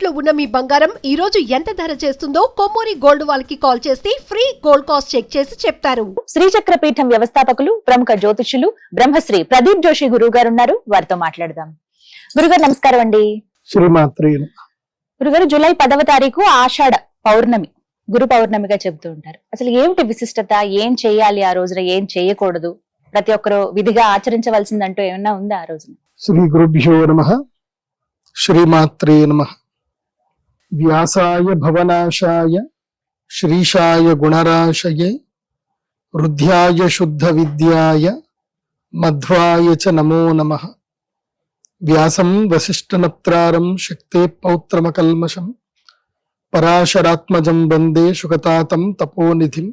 తాకట్టులో ఉన్న మీ బంగారం ఈ రోజు ఎంత ధర చేస్తుందో కొమ్మూరి గోల్డ్ వాళ్ళకి కాల్ చేస్తే ఫ్రీ గోల్డ్ కాస్ట్ చెక్ చేసి చెప్తారు. శ్రీచక్ర పీఠం వ్యవస్థాపకులు ప్రముఖ జ్యోతిష్యులు బ్రహ్మశ్రీ ప్రదీప్ జోషి గురువు గారు ఉన్నారు. వారితో మాట్లాడదాం. గురుగారు నమస్కారం అండి. శ్రీమాత్రి. గురుగారు, జూలై 10వ తారీఖు ఆషాఢ పౌర్ణమి, గురు పౌర్ణమిగా చెబుతూ ఉంటారు. అసలు ఏమిటి విశిష్టత? ఏం చేయాలి ఆ రోజున, ఏం చేయకూడదు? ప్రతి ఒక్కరు విధిగా ఆచరించవలసిందంటూ ఏమన్నా ఉందా ఆ రోజున? శ్రీ గురుభ్యో నమః. శ్రీమాత్రే నమః. వ్యాసాయ భవనాశాయ శ్రీశాయ గుణరాశయే రుద్ధ్యాయ శుద్ధ విద్యాయ మధ్వాయ చ నమో నమః. వ్యాసం వసిష్ఠనప్తారం శక్తే పౌత్రమకల్మషం పరాశరాత్మజం వందే శుకతాతం తపోనిధిం.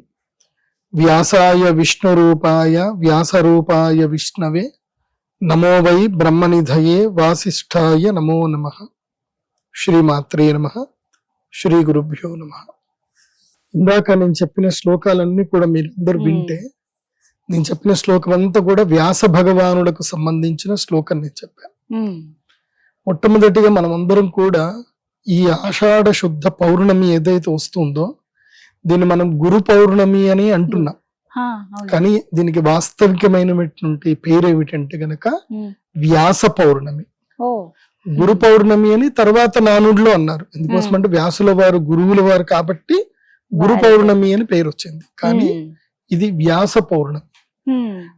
వ్యాసాయ విష్ణురూపాయ వ్యాసరూపాయ విష్ణవే నమో వై బ్రహ్మనిధయే వాసిష్ఠాయ నమో నమః. శ్రీమాత్రే నమః. శ్రీ గురుభ్యో నమః. ఇందాక నేను చెప్పిన శ్లోకాలన్నీ కూడా మీరందరూ వింటే, నేను చెప్పిన శ్లోకం అంతా కూడా వ్యాస భగవానులకు సంబంధించిన శ్లోకం నేను చెప్పాను. మొట్టమొదటిగా మనం అందరం కూడా ఈ ఆషాఢ శుద్ధ పౌర్ణమి ఏదైతే వస్తుందో దీన్ని మనం గురు పౌర్ణమి అని అంటున్నాం. కానీ దీనికి వాస్తవికమైనటువంటి పేరు ఏమిటంటే గనక వ్యాస పౌర్ణమి. గురు పౌర్ణమి అని తర్వాత నానుడిలో అన్నారు. ఎందుకోసం అంటే వ్యాసుల వారు గురువుల వారు కాబట్టి గురు పౌర్ణమి అని పేరు వచ్చింది. కానీ ఇది వ్యాస పౌర్ణమి.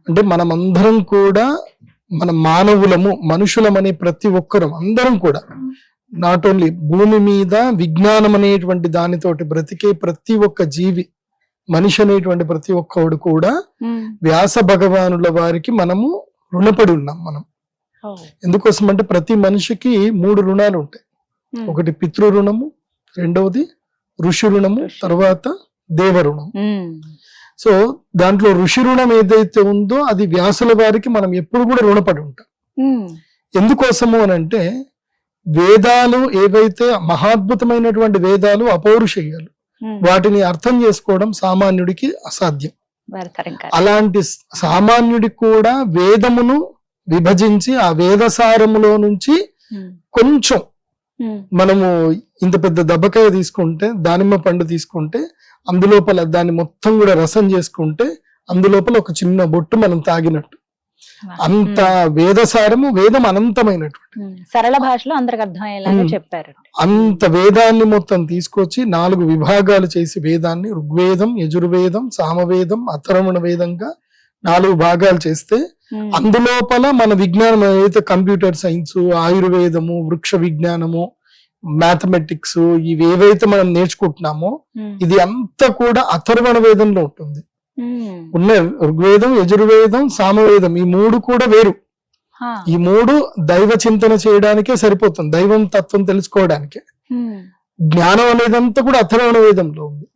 అంటే మనమందరం కూడా మన మానవులము, మనుషులమనే ప్రతి ఒక్కరం అందరం కూడా నాట్ ఓన్లీ భూమి మీద విజ్ఞానం అనేటువంటి దానితోటి బ్రతికే ప్రతి ఒక్క జీవి, మనిషి అనేటువంటి ప్రతి ఒక్కడు కూడా వ్యాస భగవానుల వారికి మనము రుణపడి ఉన్నాం. మనం ఎందుకోసం అంటే ప్రతి మనిషికి 3 రుణాలు ఉంటాయి. ఒకటి పితృ రుణము, రెండవది ఋషి రుణము, తర్వాత దేవ రుణం. సో దాంట్లో ఋషి రుణం ఏదైతే ఉందో అది వ్యాసుల వారికి మనం ఎప్పుడు కూడా రుణపడి ఉంటాం. ఎందుకోసము అని అంటే వేదాలు ఏవైతే మహాద్భుతమైనటువంటి వేదాలు, అపౌరుషేయాలు, వాటిని అర్థం చేసుకోవడం సామాన్యుడికి అసాధ్యం. అలాంటి సామాన్యుడికి కూడా వేదమును విభజించి ఆ వేదసారములో నుంచి కొంచెం మనము ఇంత పెద్ద దెబ్బకాయ తీసుకుంటే, దానిమ్మ పండు తీసుకుంటే అందులోపల దాన్ని మొత్తం కూడా రసం చేసుకుంటే అందులోపల ఒక చిన్న బొట్టు మనం తాగినట్టు. అంత వేదసారము, వేదం అనంతమైనటువంటి, సరళ భాషలో అందరికి అర్థమయ్యేలాగా చెప్పారు. అంత వేదాన్ని మొత్తం తీసుకొచ్చి 4 విభాగాలు చేసి వేదాన్ని ఋగ్వేదం, యజుర్వేదం, సామవేదం, అథర్వణ వేదంగా 4 భాగాలు చేస్తే అందులోపల మన విజ్ఞానం ఏదైతే కంప్యూటర్ సైన్స్, ఆయుర్వేదము, వృక్ష విజ్ఞానము, మ్యాథమెటిక్స్, ఇవి ఏవైతే మనం నేర్చుకుంటున్నామో ఇది అంతా కూడా అథర్వణ వేదంలో ఉంటుంది. ఉన్న ఋగ్వేదం, యజుర్వేదం, సామవేదం ఈ 3 కూడా వేరు. ఈ 3 దైవ చింతన చేయడానికే సరిపోతుంది, దైవం తత్వం తెలుసుకోవడానికే. జ్ఞానం అనేదంతా కూడా అథర్వణ వేదంలో ఉంది.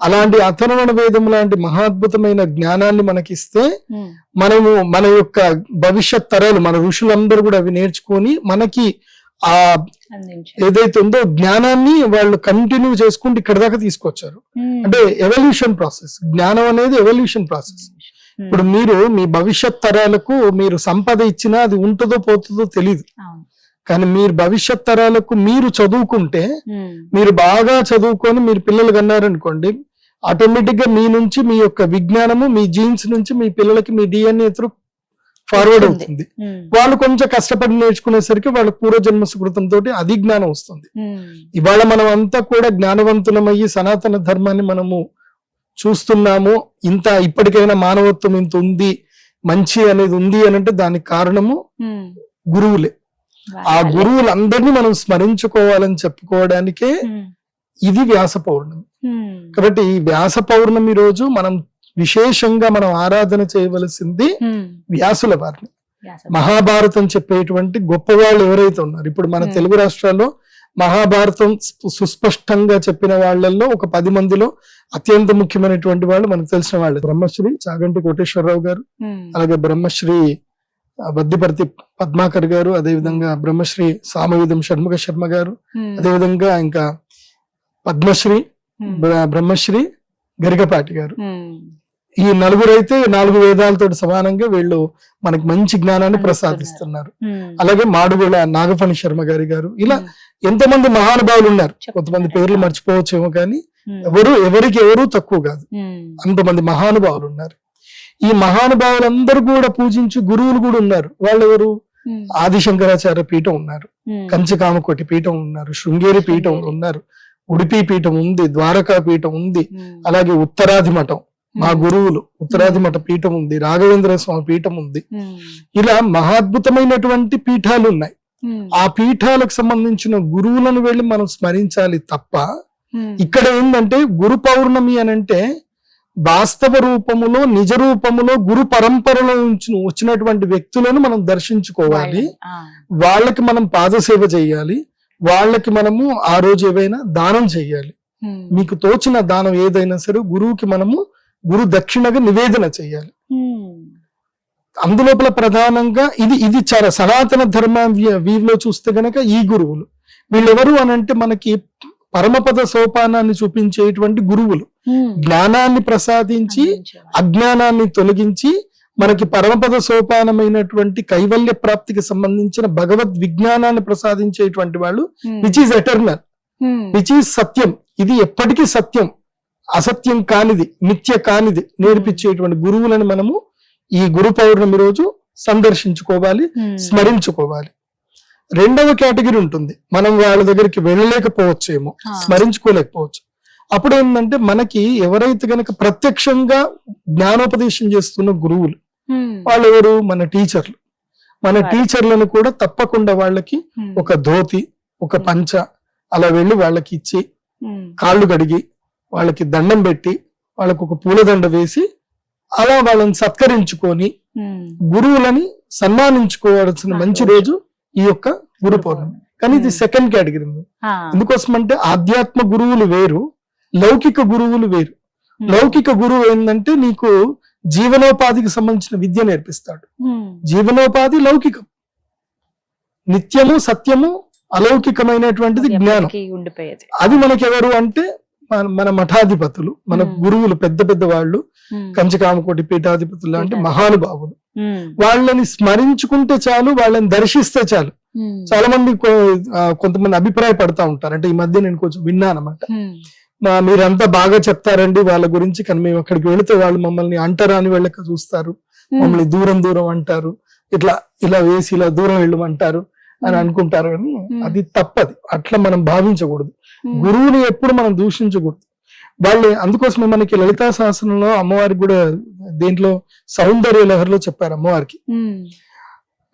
అలాంటి అథర్వణ వేదం లాంటి మహాద్భుతమైన జ్ఞానాన్ని మనకిస్తే మనము మన యొక్క భవిష్యత్ తరాలు, మన ఋషులందరూ కూడా అవి నేర్చుకొని మనకి ఆ ఏదైతే ఉందో జ్ఞానాన్ని వాళ్ళు కంటిన్యూ చేసుకుంటూ ఇక్కడ దాకా తీసుకొచ్చారు. అంటే ఎవల్యూషన్ ప్రాసెస్, జ్ఞానం అనేది ఎవల్యూషన్ ప్రాసెస్. ఇప్పుడు మీరు మీ భవిష్యత్ తరాలకు మీరు సంపద ఇచ్చినా అది ఉంటుందో పోతుందో తెలియదు. కానీ మీరు భవిష్యత్ తరాలకు మీరు చదువుకుంటే, మీరు బాగా చదువుకొని మీరు పిల్లలు కన్నారనుకోండి, ఆటోమేటిక్ గా మీ నుంచి మీ యొక్క విజ్ఞానము, మీ జీన్స్ నుంచి మీ పిల్లలకి మీ డిఎన్ఏ త్రూ ఫార్వర్డ్ అవుతుంది. వాళ్ళు కొంచెం కష్టపడి నేర్చుకునేసరికి వాళ్ళ పూర్వజన్మ సుకృతంతో అది జ్ఞానం వస్తుంది. ఇవాళ మనం అంతా కూడా జ్ఞానవంతులమయ్యి సనాతన ధర్మాన్ని మనము చూస్తున్నాము. ఇంత ఇప్పటికైనా మానవత్వం ఇంత ఉంది, మంచి అనేది ఉంది అని అంటే దానికి కారణము గురువులే. ఆ గురువులందరినీ మనం స్మరించుకోవాలని చెప్పుకోవడానికే ఇది వ్యాస పౌర్ణమి. కాబట్టి ఈ వ్యాస పౌర్ణమి రోజు మనం విశేషంగా మనం ఆరాధన చేయవలసింది వ్యాసుల వారిని. మహాభారతం చెప్పేటువంటి గొప్ప వాళ్ళు ఎవరైతే ఉన్నారు, ఇప్పుడు మన తెలుగు రాష్ట్రాల్లో మహాభారతం సుస్పష్టంగా చెప్పిన వాళ్ళల్లో ఒక 10 మందిలో అత్యంత ముఖ్యమైనటువంటి వాళ్ళు మనకు తెలిసిన వాళ్ళు బ్రహ్మశ్రీ చాగంటి కోటేశ్వరరావు గారు, అలాగే బ్రహ్మశ్రీ వద్దిపర్తి పద్మాకర్ గారు, అదేవిధంగా బ్రహ్మశ్రీ సామవేదం షణ్ముఖ శర్మ గారు, అదేవిధంగా ఇంకా పద్మశ్రీ బ్రహ్మశ్రీ గరికపాటి గారు. ఈ 4 అయితే 4 వేదాలతో సమానంగా వీళ్ళు మనకి మంచి జ్ఞానాన్ని ప్రసాదిస్తున్నారు. అలాగే మాడుగుల నాగఫణి శర్మ గారు ఇలా ఎంతమంది మహానుభావులు ఉన్నారు, చెప్తున్నారు. కొంతమంది పేర్లు మర్చిపోవచ్చేమో కానీ ఉమ్, ఎవరు తక్కువ కాదు, ఉమ్, అంతమంది మహానుభావులు ఉన్నారు. ఈ మహానుభావులందరూ కూడా పూజించి గురువులు కూడా ఉన్నారు. వాళ్ళెవరు? ఉమ్, ఆదిశంకరాచార్య పీఠం ఉన్నారు, ఉమ్, కంచకామకోటి పీఠం ఉన్నారు, శృంగేరి పీఠం ఉన్నారు, ఉడిపి పీఠం ఉంది, ద్వారకా పీఠం ఉంది, ఉమ్, అలాగే ఉత్తరాది మఠం మా గురువులు ఉత్తరాది మఠ పీఠం ఉంది, రాఘవేంద్ర స్వామి పీఠం ఉంది. ఉమ్, ఇలా మహాద్భుతమైనటువంటి పీఠాలు ఉన్నాయి. ఉమ్, ఆ పీఠాలకు సంబంధించిన గురువులను వెళ్ళి మనం స్మరించాలి తప్ప, ఉమ్, ఇక్కడ ఏంటంటే గురు పౌర్ణమి అని అంటే వాస్తవ రూపములో నిజ రూపములో గురు పరంపరలో నుంచి వచ్చినటువంటి వ్యక్తులను మనం దర్శించుకోవాలి. ఆ, వాళ్ళకి మనం పాదసేవ చేయాలి, వాళ్ళకి మనము ఆ రోజు ఏవైనా దానం చేయాలి. ఉమ్, మీకు తోచిన దానం ఏదైనా సరే గురువుకి మనము గురు దక్షిణగా నివేదన చేయాలి. ఉమ్, అందులోపల ప్రధానంగా ఇది చాలా సనాతన ధర్మ వీవిలో చూస్తే గనక ఈ గురువులు వీళ్ళెవరు అనంటే మనకి పరమపద సోపానాన్ని చూపించేటువంటి గురువులు, ఉమ్, జ్ఞానాన్ని ప్రసాదించి అందించేవారు. అజ్ఞానాన్ని తొలగించి మనకి పరమపద సోపానమైనటువంటి కైవల్య ప్రాప్తికి సంబంధించిన భగవద్ విజ్ఞానాన్ని ప్రసాదించేటువంటి వాళ్ళు, um, which is eternal, um, which is సత్యం, ఇది ఎప్పటికీ సత్యం, అసత్యం కానిది, నిత్య కానిది నేర్పించేటువంటి గురువులను మనము ఈ గురు పౌర్ణమి రోజు సందర్శించుకోవాలి, ఉమ్, స్మరించుకోవాలి. రెండవ కేటగిరీ ఉంటుంది, మనం వాళ్ళ దగ్గరికి వెళ్ళలేకపోవచ్చేమో, ఆ. స్మరించుకోలేకపోవచ్చు. అప్పుడు ఏంటంటే మనకి ఎవరైతే గనక ప్రత్యక్షంగా జ్ఞానోపదేశం చేస్తున్న గురువులు ఉమ్, వాళ్ళు ఎవరు? మన టీచర్లు. మన వారు. టీచర్లను కూడా తప్పకుండా వాళ్ళకి ఉమ్, ఒక ధోతి, ఒక పంచ అలా వెళ్ళి వాళ్ళకి ఇచ్చి ఉమ్, కాళ్ళు కడిగి వాళ్ళకి దండం పెట్టి వాళ్ళకు ఒక పూలదండ వేసి అలా వాళ్ళని సత్కరించుకొని ఉమ్, గురువులని సన్మానించుకోవాల్సిన మంచి రోజు ఈ యొక్క గురు పౌర్ణమి. కానీ ఇది సెకండ్ కేటగిరీ. ఆ, ఎందుకోసం అంటే ఆధ్యాత్మ గురువులు వేరు, లౌకిక గురువులు వేరు. ఉమ్, లౌకిక గురువు ఏంటంటే నీకు జీవనోపాధికి సంబంధించిన విద్య నేర్పిస్తాడు. ఉమ్, జీవనోపాధి లౌకికం, నిత్యము సత్యము అలౌకికమైనటువంటిది జ్ఞానం. ఎప్పటికీ ఉండిపోయేది. అది మనకెవరు అంటే మన మఠాధిపతులు, మన గురువులు, పెద్ద పెద్ద వాళ్ళు, ఉమ్, కంచకామకోటి పీఠాధిపతులు లాంటి మహానుభావులు. ఉమ్, వాళ్ళని స్మరించుకుంటే చాలు, వాళ్ళని దర్శిస్తే చాలు. ఉమ్, చాలా మంది కొంతమంది అభిప్రాయపడతా ఉంటారు. అంటే ఈ మధ్య నేను కొంచెం విన్నానమాట, ఉమ్, మీరంతా బాగా చెప్తారండి వాళ్ళ గురించి, కానీ మేము అక్కడికి వెళితే వాళ్ళు మమ్మల్ని అంటరాని వెళ్ళక చూస్తారు, మమ్మల్ని దూరం దూరం అంటారు, ఇలా వేసి ఇలా దూరం వెళ్ళమంటారు అని అనుకుంటారు. అని అది తప్పది, అట్లా మనం భావించకూడదు. గురువుని ఎప్పుడు మనం దూషించకూడదు. వాళ్ళే అందుకోసమే మనకి లలితా శాసనంలో అమ్మవారికి కూడా దేంట్లో సౌందర్య లహరిలో చెప్పారు అమ్మవారికి. ఉమ్,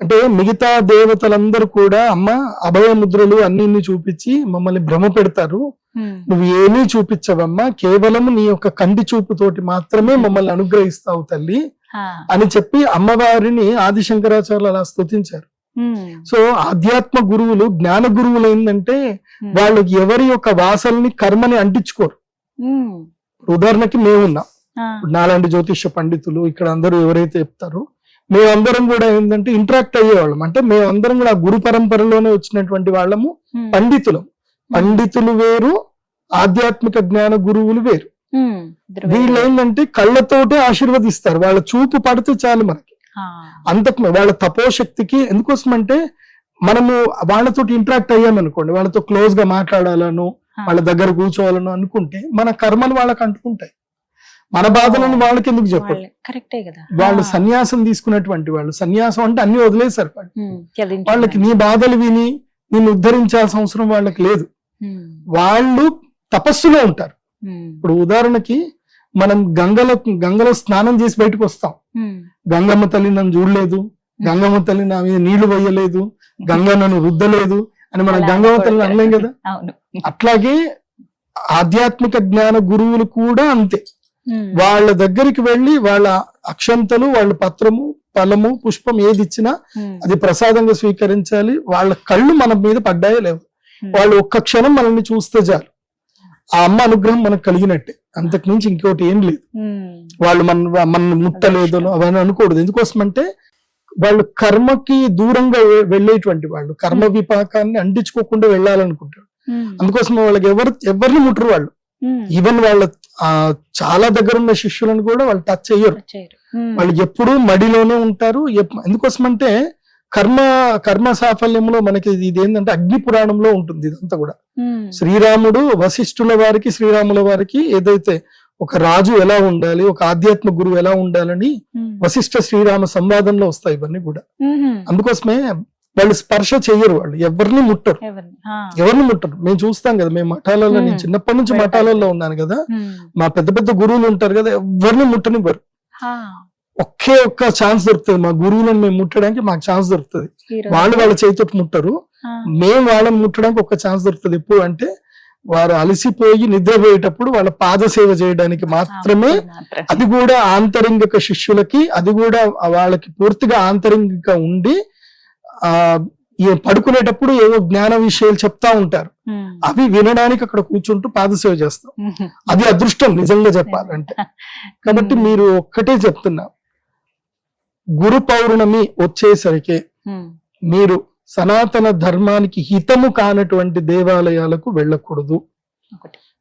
అంటే మిగతా దేవతలందరూ కూడా అమ్మ అభయ ముద్రలు అన్ని చూపించి మమ్మల్ని భ్రమ పెడతారు, ఉమ్, నువ్వు ఏమీ చూపించవమ్మా, కేవలం నీ యొక్క కంటి చూపుతోటి మాత్రమే మమ్మల్ని అనుగ్రహిస్తావు తల్లి ఆ, అని చెప్పి అమ్మవారిని ఆదిశంకరాచార్యులు అలా స్తుతించారు. ఉమ్, సో ఆధ్యాత్మ గురువులు, జ్ఞాన గురువులు ఏంటంటే వాళ్ళు ఎవరి యొక్క వాసల్ని కర్మని అంటించుకోరు. ఉమ్, ఉదాహరణకి మేమున్నాం, ఆ, నాలాంటి జ్యోతిష పండితులు ఇక్కడ అందరూ ఎవరైతే చెప్తారో మేమందరం కూడా ఏంటంటే ఇంటరాక్ట్ అయ్యేవాళ్ళం. అంటే మేమందరం కూడా గురు పరంపరలోనే వచ్చినటువంటి వాళ్ళము, ఉమ్, పండితులం. పండితులు వేరు, ఆధ్యాత్మిక జ్ఞాన గురువులు వేరు. ఉమ్, ఇద్దరు వీళ్ళు ఏంటంటే కళ్ళతోటే ఆశీర్వదిస్తారు, వాళ్ళ చూపు పడితే చాలు మనకి. ఆ, అంతకు వాళ్ళ తపోశక్తికి, ఎందుకోసం అంటే మనము వాళ్ళతోటి ఇంటరాక్ట్ అయ్యామనుకోండి, వాళ్ళతో క్లోజ్ గా మాట్లాడాలను, వాళ్ళ దగ్గర కూర్చోవాలను అనుకుంటే మన కర్మలు వాళ్ళకి అంటుకుంటాయి, మన బాధలను వాళ్ళకి ఎందుకు చెప్పరు? కరెక్టే కదా. వాళ్ళు సన్యాసం తీసుకున్నటువంటి వాళ్ళు, సన్యాసం అంటే అన్ని వదిలేశారు వాళ్ళు. ఉమ్, త్యజించడం. వాళ్ళకి నీ బాధలు విని నిన్ను ఉద్ధరించాల్సిన అవసరం వాళ్ళకి లేదు. ఉమ్, వాళ్ళు తపస్సులో ఉంటారు. ఉమ్, ఇప్పుడు ఉదాహరణకి మనం గంగలో స్నానం చేసి బయటకు వస్తాం, ఉమ్, గంగమ్మ తల్లి నన్ను చూడలేదు, గంగమ్మ తల్లి నా మీద నీళ్లు పోయలేదు, గంగ నన్ను రుద్దలేదు అని మనం అలా గంగమ్మ తల్లిని అనుకోవట్లేదు. అనలేం కదా. అవును. అట్లాగే ఆధ్యాత్మిక జ్ఞాన గురువులు కూడా అంతే. ఉమ్, వాళ్ళ దగ్గరికి వెళ్ళి వాళ్ళ అక్షంతలు, వాళ్ళ పత్రము, ఫలము, పుష్పం ఏది ఇచ్చినా ఉమ్, అది ప్రసాదంగా స్వీకరించాలి. వాళ్ళ కళ్ళు మన మీద పడ్డాయో లేవు, వాళ్ళు ఒక్క క్షణం మనల్ని చూస్తే చాలు, ఆ అమ్మ అనుగ్రహం మనకు కలిగినట్టే, అంతకు మించి ఇంకోటి ఏం లేదు. ఉమ్, వాళ్ళు మన ముట్టలేదు అవన్నీ అనుకోకూడదు. ఎందుకోసం అంటే వాళ్ళు కర్మకి దూరంగా వెళ్ళేటువంటి వాళ్ళు, కర్మ విపాకాన్ని అంటించుకోకుండా వెళ్ళాలనుకుంటారు. ఉమ్, అందుకోసం వాళ్ళకి ఎవరిని ముట్టరు వాళ్ళు. ఉమ్, ఈవెన్ వాళ్ళ చాలా దగ్గర ఉన్న శిష్యులను కూడా వాళ్ళు టచ్ చెయ్యరు. వచ్చారు. ఉమ్, వాళ్ళు ఎప్పుడూ మడిలోనే ఉంటారు. ఎందుకోసం అంటే కర్మ సాఫల్యంలో మనకి ఇది ఏంటంటే అగ్ని పురాణంలో ఉంటుంది ఇదంతా కూడా. శ్రీరాముడు వశిష్ఠుల వారికి శ్రీరాముల వారికి ఏదైతే ఒక రాజు ఎలా ఉండాలి, ఒక ఆధ్యాత్మ గురువు ఎలా ఉండాలని వశిష్ఠ శ్రీరామ సంవాదంలో వస్తాయి ఇవన్నీ కూడా. అందుకోసమే వాళ్ళు స్పర్శ చెయ్యరు, వాళ్ళు ఎవరిని ముట్టరు. మేము చూస్తాం కదా, మేము మఠాలలో, నేను చిన్నప్పటి నుంచి మఠాలలో ఉన్నాను కదా, మా పెద్ద పెద్ద గురువులు ఉంటారు కదా, ఎవరిని ముట్టనివ్వరు. ఒకే ఒక్క ఛాన్స్ దొరుకుతుంది మా గురువులను మేము ముట్టడానికి, మాకు ఛాన్స్ దొరుకుతుంది. వాళ్ళు వాళ్ళ చేతితో ముట్టరు, మేము వాళ్ళని ముట్టడానికి ఒక్క ఛాన్స్ దొరుకుతుంది. ఎప్పుడు అంటే వారు అలసిపోయి నిద్రపోయేటప్పుడు వాళ్ళ పాద సేవ చేయడానికి మాత్రమే. అది కూడా ఆంతరింగిక శిష్యులకి, అది కూడా వాళ్ళకి పూర్తిగా ఆంతరింగిక ఉండి పడుకునేటప్పుడు ఏవో జ్ఞాన విషయాలు చెప్తా ఉంటారు, అవి వినడానికి అక్కడ కూర్చుంటూ పాదసేవ చేస్తాం. అది అదృష్టం నిజంగా చెప్పాలంటే. కాబట్టి మీరు ఒక్కటే చెప్తున్నా, గురు పౌర్ణమి వచ్చేసరికి మీరు సనాతన ధర్మానికి హితము కానటువంటి దేవాలయాలకు వెళ్ళకూడదు.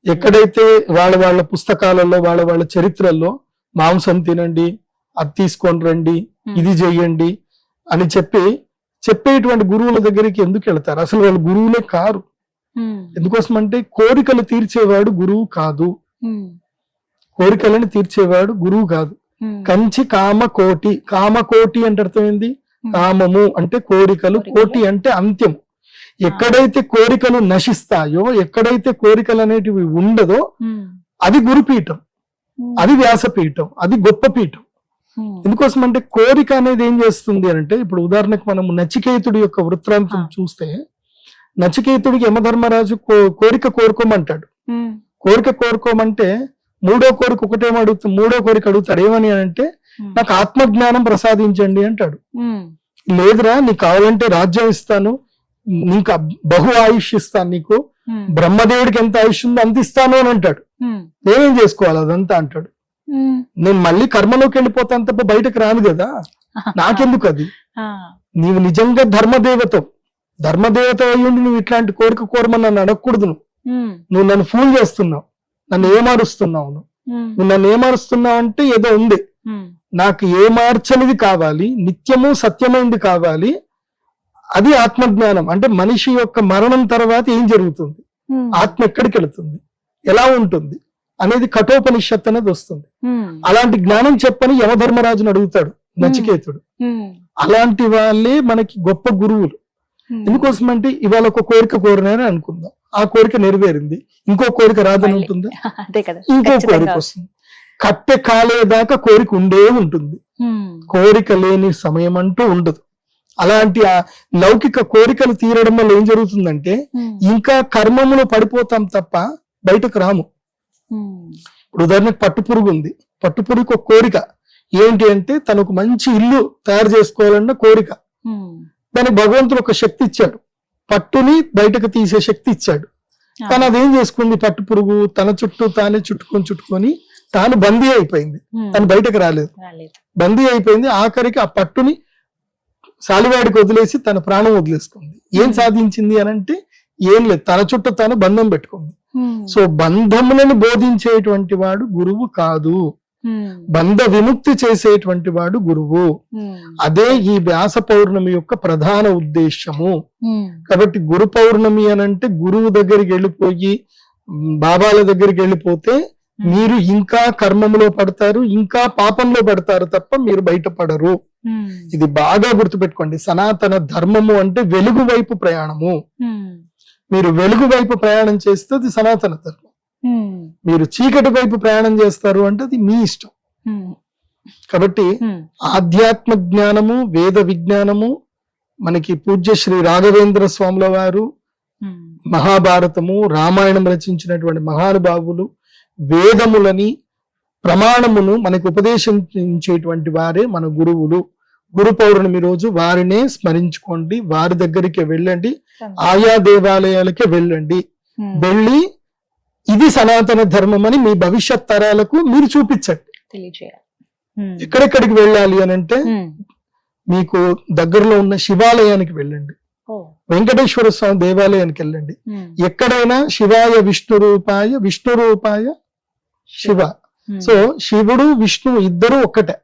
ఎక్కడైతే వాళ్ళ పుస్తకాలలో వాళ్ళ చరిత్రల్లో మాంసం తినండి, అది తీసుకొని రండి, ఇది చెయ్యండి అని చెప్పేటువంటి గురువుల దగ్గరికి ఎందుకు వెళ్తారు? అసలు వాళ్ళు గురువులే కారు. ఎందుకోసం అంటే కోరికలు తీర్చేవాడు గురువు కాదు, కోరికలను తీర్చేవాడు గురువు కాదు. కంచి కామకోటి అంటే అర్థమైంది. కామము అంటే కోరికలు, కోటి అంటే అంత్యము. ఎక్కడైతే కోరికలు నశిస్తాయో, ఎక్కడైతే కోరికలు అనేటివి ఉండదో అది గురుపీఠం, అది వ్యాసపీఠం, అది గొప్ప పీఠం. ఎందుకోసం అంటే కోరిక అనేది ఏం చేస్తుంది అంటే, ఇప్పుడు ఉదాహరణకు మనం నచికేతుడి యొక్క వృత్తాంతం చూస్తే, నచికేతుడికి యమధర్మరాజు కోరిక కోరుకోమంటాడు. కోరిక కోరుకోమంటే మూడో కోరిక మూడో కోరిక అడుగుతాడు. ఏమని అంటే, నాకు ఆత్మజ్ఞానం ప్రసాదించండి అంటాడు. లేదురా, నీకు కావాలంటే రాజ్యం ఇస్తాను, నీకు బహు ఆయుష్ ఇస్తాను, నీకు బ్రహ్మదేవుడికి ఎంత ఆయుష్ ఉందో అంత ఇస్తాను అని అంటాడు. నేనేం చేసుకోవాలి అదంతా అంటాడు. నేను మళ్ళీ కర్మలోకి వెళ్ళిపోతాను తప్ప బయటకు రాను కదా, నాకెందుకు అది? నీవు నిజంగా ధర్మదేవత అయ్యుండి నువ్వు ఇట్లాంటి కోరిక కోరమని నన్ను అడగకూడదు. నువ్వు నన్ను ఫూల్ చేస్తున్నావు, నన్ను ఏమారుస్తున్నావు. నువ్వు నన్ను ఏమారుస్తున్నావు అంటే ఏదో ఉంది. నాకు ఏమార్చనిది కావాలి, నిత్యము సత్యమైనది కావాలి. అది ఆత్మజ్ఞానం. అంటే మనిషి యొక్క మరణం తర్వాత ఏం జరుగుతుంది, ఆత్మ ఎక్కడికి వెళుతుంది, ఎలా ఉంటుంది అనేది కఠోపనిషత్తు అనేది వస్తుంది. అలాంటి జ్ఞానం చెప్పని యమధర్మరాజును అడుగుతాడు నచికేతుడు. అలాంటి వాళ్ళే మనకి గొప్ప గురువులు. ఎందుకోసం అంటే ఇవాళ ఒక కోరిక కోరినారని అనుకుందాం, ఆ కోరిక నెరవేరింది, ఇంకో కోరిక రాదని ఉంటుందా? ఇంకో కోరిక వస్తుంది. కట్టె కాలేదాకా కోరిక ఉండే ఉంటుంది, కోరిక లేని సమయం అంటూ ఉండదు. అలాంటి ఆ లౌకిక కోరికలు తీరడం వల్ల ఏం జరుగుతుందంటే ఇంకా కర్మములో పడిపోతాం తప్ప బయటకు రాము. ఇప్పుడు ఉదాహరణకు పట్టుపురుగు ఉంది. పట్టుపురుగుకి ఒక కోరిక ఏంటి అంటే తనకు మంచి ఇల్లు తయారు చేసుకోవాలన్న కోరిక. దానికి భగవంతుడు ఒక శక్తి ఇచ్చాడు, పట్టుని బయటకు తీసే శక్తి ఇచ్చాడు. కానీ అదేం చేసుకుంది, పట్టుపురుగు తన చుట్టూ తానే చుట్టుకొని తాను బందీ అయిపోయింది, తను బయటకు రాలేదు, బందీ అయిపోయింది. ఆఖరికి ఆ పట్టుని సాలివాడికి వదిలేసి తన ప్రాణం వదిలేసుకుంది. ఏం సాధించింది అని అంటే ఏం లేదు, తన చుట్టూ తాను బంధం పెట్టుకుంది. సో బంధములను బోధించేటువంటి వాడు గురువు కాదు, బంధ విముక్తి చేసేటువంటి వాడు గురువు. అదే ఈ వ్యాస పౌర్ణమి యొక్క ప్రధాన ఉద్దేశము. కాబట్టి గురు పౌర్ణమి అనంటే గురువు దగ్గరికి వెళ్ళిపోయి బాబాల దగ్గరికి వెళ్ళిపోతే మీరు ఇంకా కర్మంలో పడతారు, ఇంకా పాపంలో పడతారు తప్ప మీరు బయటపడరు. ఇది బాగా గుర్తుపెట్టుకోండి. సనాతన ధర్మము అంటే వెలుగు వైపు ప్రయాణము. మీరు వెలుగు వైపు ప్రయాణం చేస్తే అది సనాతన ధర్మం. మీరు చీకటి వైపు ప్రయాణం చేస్తారు అంటే అది మీ ఇష్టం. కాబట్టి ఆధ్యాత్మ జ్ఞానము, వేద విజ్ఞానము మనకి పూజ్య శ్రీ రాఘవేంద్ర స్వాముల వారు మహాభారతము, రామాయణం రచించినటువంటి మహానుభావులు వేదములని, ప్రమాణమును మనకు ఉపదేశించేటువంటి వారే మన గురువులు. గురు పౌర్ణమి రోజు వారినే స్మరించుకోండి, వారి దగ్గరికి వెళ్ళండి, ఆయా దేవాలయాలకే వెళ్ళండి. వెళ్ళి ఇది సనాతన ధర్మం అని మీ భవిష్యత్ తరాలకు మీరు చూపించండి. ఎక్కడెక్కడికి వెళ్ళాలి అని అంటే మీకు దగ్గరలో ఉన్న శివాలయానికి వెళ్ళండి, వెంకటేశ్వర స్వామి దేవాలయానికి వెళ్ళండి. ఎక్కడైనా శివాయ విష్ణు రూపాయ, విష్ణు రూపాయ శివ. సో శివుడు విష్ణువు ఇద్దరు ఒక్కటే.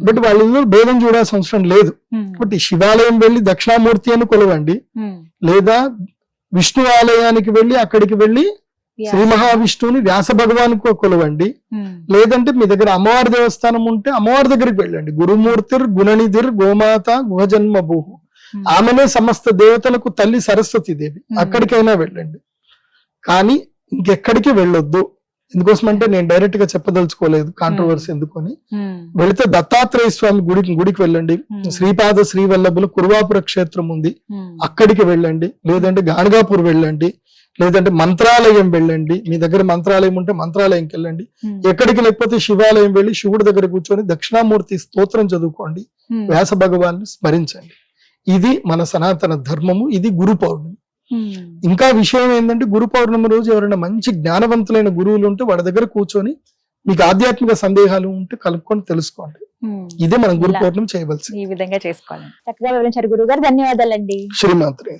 బట్ వాళ్ళ భేదం చూడాల్సిన అవసరం లేదు. కాబట్టి శివాలయం వెళ్ళి దక్షిణామూర్తి అని కొలవండి, లేదా విష్ణు ఆలయానికి వెళ్ళి అక్కడికి వెళ్ళి శ్రీ మహావిష్ణువుని వ్యాస భగవానికి కొలవండి, లేదంటే మీ దగ్గర అమ్మవారి దేవస్థానం ఉంటే అమ్మవారి దగ్గరికి వెళ్ళండి. గురుమూర్తిర్ గుణనిధిర్ గోమాత గుహజన్మ భూహు, ఆమెనే సమస్త దేవతలకు తల్లి సరస్వతి దేవి, అక్కడికైనా వెళ్ళండి. కానీ ఇంకెక్కడికి వెళ్ళొద్దు. ఎందుకోసం అంటే నేను డైరెక్ట్ గా చెప్పదలుచుకోలేదు, కాంట్రవర్సీ ఎందుకని. వెళితే దత్తాత్రేయ స్వామి గుడికి వెళ్ళండి, శ్రీపాద శ్రీవల్లభులు కురువాపుర క్షేత్రం ఉంది, అక్కడికి వెళ్ళండి, లేదంటే గాణగాపూర్ వెళ్ళండి, లేదంటే మంత్రాలయం వెళ్ళండి. మీ దగ్గర మంత్రాలయం ఉంటే మంత్రాలయంకి వెళ్ళండి. ఎక్కడికి లేకపోతే శివాలయం వెళ్ళి శివుడి దగ్గర కూర్చొని దక్షిణామూర్తి స్తోత్రం చదువుకోండి, వ్యాస భగవాన్ని స్మరించండి. ఇది మన సనాతన ధర్మము, ఇది గురు పౌర్ణమి. ఇంకా విషయం ఏంటంటే గురు పౌర్ణమి రోజు ఎవరైనా మంచి జ్ఞానవంతులైన గురువులు ఉంటే వాళ్ళ దగ్గర కూర్చొని మీకు ఆధ్యాత్మిక సందేహాలు ఉంటే కలుపుకొని తెలుసుకోండి. ఇదే మనం గురు పౌర్ణమి చేయవలసింది. ఈ విధంగా చేసుకోవాలి. చక్కగా వివరించారు గురువు గారు, ధన్యవాదాలండి. శ్రీమాత్రే.